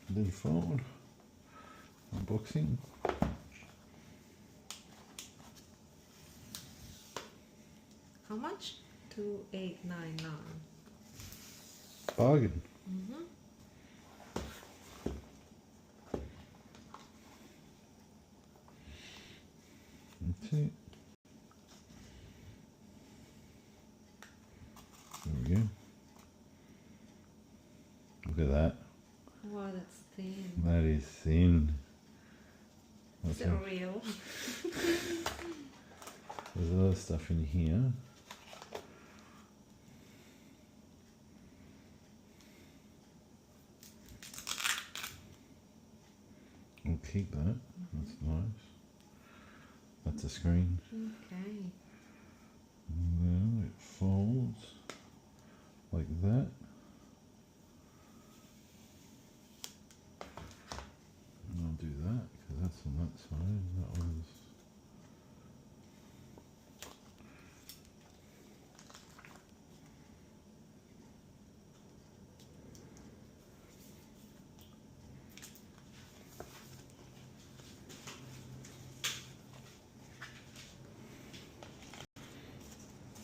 then fold. Unboxing. How much? 2,899. Bargain. That's it. There we go. Look at that. Wow, that's thin. That is thin. Is it real? There's a lot of stuff in here. We'll keep that. That's nice. That's a screen. Okay. And then it folds like that. And I'll do that because that's on that side. That one's.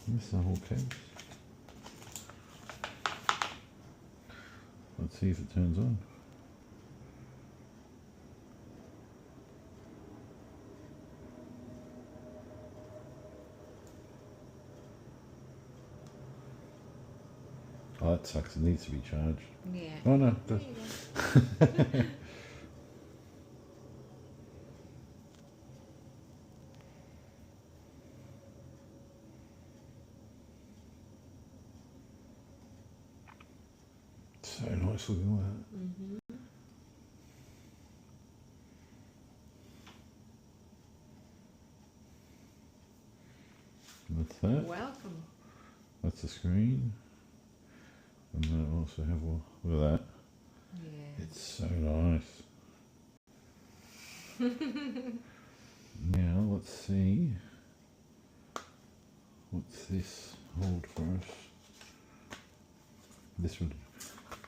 This is the whole case. Let's see if it turns on. Oh, that sucks. It needs to be charged. Yeah. Oh no. There you go. So nice looking that. That's that. Welcome. That's the screen. And then I also have, well, look at that. Yeah. It's so nice. Now let's see. What's this hold for us? This one.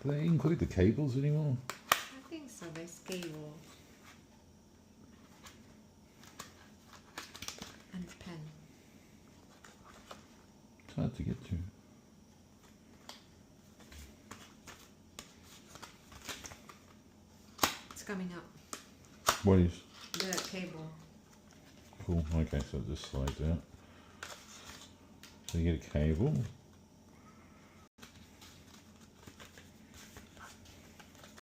Do they include the cables anymore? I think so. There's cable. And pen. It's hard to get to. It's coming up. What is? The cable. Cool. Okay, so it just slides out. So you get a cable.